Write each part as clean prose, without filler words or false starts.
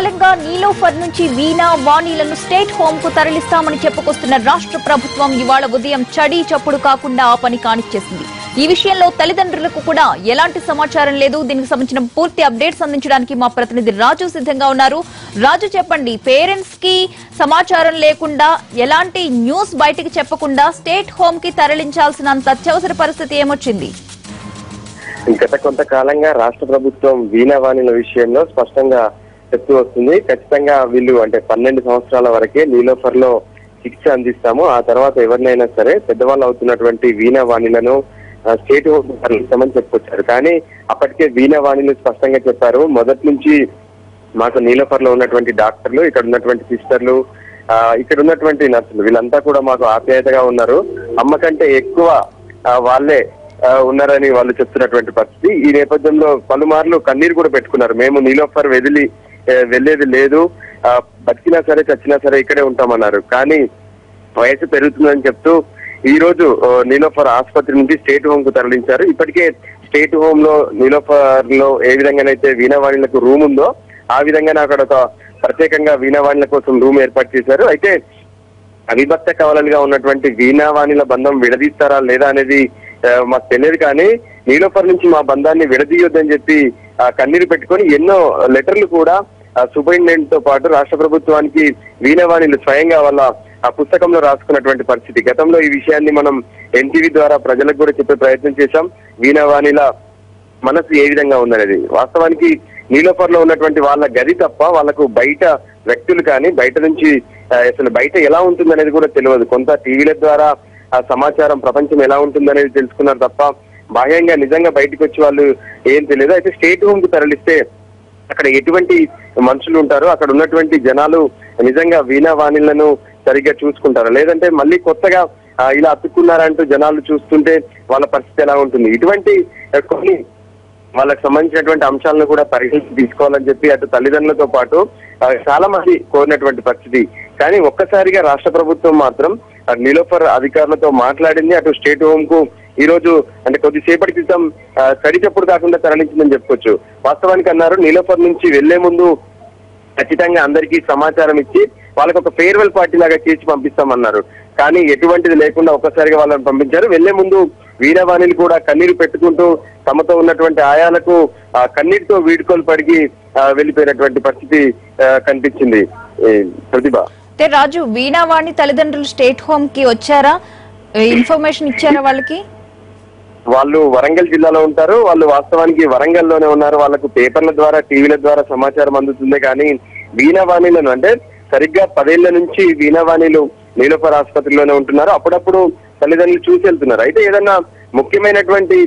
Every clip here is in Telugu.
కాలంగా నీలోఫర్ నుంచి వీణా వాణిలను స్టేట్ హోమ్ కు తరలిస్తామని చెప్పుకొస్తున్న రాష్ట్ర ప్రభుత్వం ఇవాళ ఉదయం చడి చప్పుడు కాకుండా ఆ పని కానిచ్చేసింది. ఈ విషయంలో తల్లిదండ్రులకు కూడా ఎలాంటి సమాచారం లేదు. దీనికి సంబంధించిన పూర్తి అప్డేట్స్ అందించడానికి మా ప్రతినిధి రాజు సిద్ధంగా ఉన్నారు. రాజు, చెప్పండి, పేరెంట్స్ కి సమాచారం లేకుండా, ఎలాంటి న్యూస్ బయటికి చెప్పకుండా స్టేట్ హోమ్ కి తరలించాల్సినంత అత్యవసర పరిస్థితి ఏమొచ్చింది? గత కొంతకాలంగా రాష్ట్ర ప్రభుత్వం వీణా వాణిల విషయంలో స్పష్టంగా చెప్తూ వస్తుంది. ఖచ్చితంగా వీళ్ళు 12 సంవత్సరాల వరకే నీలోఫర్ లో శిక్ష అందిస్తాము, ఆ తర్వాత ఎవరినైనా సరే పెద్దవాళ్ళు అవుతున్నటువంటి వీణా వాణిలను స్టేట్ హోమ్ తరలిస్తామని చెప్పుకొచ్చారు. కానీ అప్పటికే వీణా వాణిలు స్పష్టంగా చెప్పారు, మొదటి నుంచి మాకు నీలోఫర్ లో ఉన్నటువంటి డాక్టర్లు, ఇక్కడ ఉన్నటువంటి సిస్టర్లు, ఇక్కడ ఉన్నటువంటి నర్సులు, వీళ్ళంతా కూడా మాకు ఆప్యాయతగా ఉన్నారు. అమ్మ కంటే ఎక్కువ వాళ్ళే ఉన్నారని వాళ్ళు చెప్తున్నటువంటి పరిస్థితి. ఈ నేపథ్యంలో పలుమార్లు కన్నీరు కూడా పెట్టుకున్నారు. మేము నీలోఫర్ వెళ్లేది లేదు, బతికినా సరే చచ్చినా సరే ఇక్కడే ఉంటామన్నారు. కానీ వయసు పెరుగుతుందని చెప్తూ ఈ రోజు నీలోఫర్ ఆసుపత్రి నుంచి స్టేట్ హోమ్ కు తరలించారు. ఇప్పటికే స్టేట్ హోమ్ లో నీలోఫర్ లో ఏ విధంగానైతే వీణావాణిలకు రూమ్ ఉందో ఆ విధంగానే అక్కడ ఒక ప్రత్యేకంగా వీణావాణిల కోసం రూమ్ ఏర్పాటు చేశారు. అయితే అవిభక్త కవలలుగా ఉన్నటువంటి వీణావాణిల బంధం విడదీస్తారా లేదా అనేది మాకు తెలియదు. కానీ నీలోఫర్ నుంచి మా బంధాన్ని విడదీయొద్దని చెప్పి కన్నీరు పెట్టుకొని ఎన్నో లెటర్లు కూడా సూపరింటెండెంట్ తో పాటు రాష్ట్ర ప్రభుత్వానికి వీణావాణిలు స్వయంగా వాళ్ళ ఆ పుస్తకంలో రాసుకున్నటువంటి పరిస్థితి. గతంలో ఈ విషయాన్ని మనం ఎన్టీవీ ద్వారా ప్రజలకు కూడా చెప్పే ప్రయత్నం చేశాం. వీణావాణిల మనసు ఏ విధంగా ఉందనేది. వాస్తవానికి నీలోఫర్ లో ఉన్నటువంటి వాళ్ళ గది తప్ప వాళ్ళకు బయట వ్యక్తులు కానీ బయట నుంచి అసలు బయట ఎలా ఉంటుందనేది కూడా తెలియదు. కొంత టీవీల ద్వారా ఆ సమాచారం ప్రపంచం ఎలా ఉంటుందనేది తెలుసుకున్నారు తప్ప బాహ్యంగా నిజంగా బయటకు వచ్చి వాళ్ళు ఏం తెలియదు. అయితే స్టేట్ హోమ్ కు తరలిస్తే అక్కడ ఎటువంటి మనుషులు ఉంటారు, అక్కడ ఉన్నటువంటి జనాలు నిజంగా వీణా వాణిలను సరిగ్గా చూసుకుంటారు, లేదంటే మళ్ళీ కొత్తగా ఇలా అతుక్కున్నారంటూ జనాలు చూస్తుంటే వాళ్ళ పరిస్థితి ఎలా ఉంటుంది, ఇటువంటి కొన్ని వాళ్ళకి సంబంధించినటువంటి అంశాలను కూడా పరిగణలోకి తీసుకోవాలని చెప్పి అటు తల్లిదండ్రులతో పాటు చాలా మంది కోరినటువంటి పరిస్థితి. కానీ ఒక్కసారిగా రాష్ట్ర ప్రభుత్వం మాత్రం నీలోఫర్ అధికారులతో మాట్లాడింది. అటు స్టేట్ హోమ్ కు ఈ రోజు కొద్దిసేపటి క్రితం చడి చప్పుడు కాకుండా తరలించిందని చెప్పుకోవచ్చు. వాస్తవానికి అన్నారు, నీలోఫర్ నుంచి వెళ్లే ముందు ఖచ్చితంగా అందరికీ సమాచారం ఇచ్చి వాళ్ళకి ఒక ఫేర్వెల్ పార్టీ లాగా చేసి పంపిస్తామన్నారు. కానీ ఎటువంటిది లేకుండా ఒక్కసారిగా వాళ్ళని పంపించారు. వెళ్లే ముందు వీణావాణిలు కూడా కన్నీరు పెట్టుకుంటూ తమతో ఉన్నటువంటి ఆయాలకు కన్నీటితో వీడుకోలు పడిగి వెళ్లిపోయినటువంటి పరిస్థితి కనిపించింది. ప్రతిభ, రాజు, వీణావాణి తల్లిదండ్రులు స్టేట్ హోమ్ కి వచ్చారా? ఇన్ఫర్మేషన్ ఇచ్చారా వాళ్ళకి? వాళ్ళు వరంగల్ జిల్లాలో ఉంటారు. వాళ్ళు వాస్తవానికి వరంగల్లోనే ఉన్నారు. వాళ్ళకు పేపర్ల ద్వారా టీవీల ద్వారా సమాచారం అందుతుంది. కానీ వీణావాణిలను అంటే సరిగ్గా 10 ఏళ్ల నుంచి వీణావాణిలు నీలోఫర్ ఆసుపత్రిలోనే ఉంటున్నారు. అప్పుడప్పుడు తల్లిదండ్రులు చూసి వెళ్తున్నారు. అయితే ఏదన్నా ముఖ్యమైనటువంటి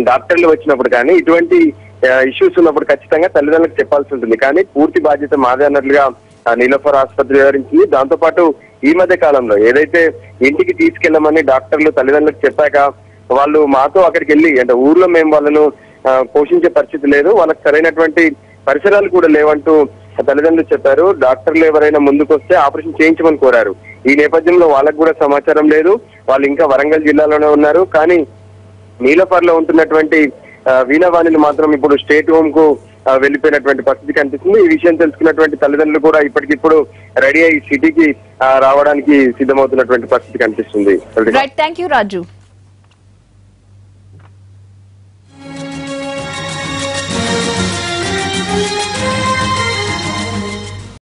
డాక్టర్లు వచ్చినప్పుడు కానీ ఇటువంటి ఇష్యూస్ ఉన్నప్పుడు ఖచ్చితంగా తల్లిదండ్రులకు చెప్పాల్సి ఉంటుంది. కానీ పూర్తి బాధ్యత మాదే అన్నట్లుగా నీలోఫర్ ఆసుపత్రి వివరించింది. దాంతో పాటు ఈ మధ్య కాలంలో ఏదైతే ఇంటికి తీసుకెళ్లమని డాక్టర్లు తల్లిదండ్రులకు చెప్పాక వాళ్ళు మాతో అక్కడికి వెళ్ళి ఊర్లో మేము వాళ్ళను పోషించే పరిస్థితి లేదు, వాళ్ళకి సరైనటువంటి పరిసరాలు కూడా లేవంటూ తల్లిదండ్రులు చెప్పారు. డాక్టర్లు ఎవరైనా ముందుకు వస్తే ఆపరేషన్ చేయించమని కోరారు. ఈ నేపథ్యంలో వాళ్ళకు కూడా సమాచారం లేదు. వాళ్ళు ఇంకా వరంగల్ జిల్లాలోనే ఉన్నారు. కానీ నీలోఫర్ లో ఉంటున్నటువంటి వీణావాణిలు మాత్రం ఇప్పుడు స్టేట్ హోమ్ కు వెళ్లిపోయినటువంటి పరిస్థితి కనిపిస్తుంది. ఈ విషయం తెలుసుకున్నటువంటి తల్లిదండ్రులు కూడా ఇప్పటికిప్పుడు రెడీ అయ్యి సిటీకి రావడానికి సిద్ధమవుతున్నటువంటి పరిస్థితి కనిపిస్తుంది. థాంక్యూ రాజు.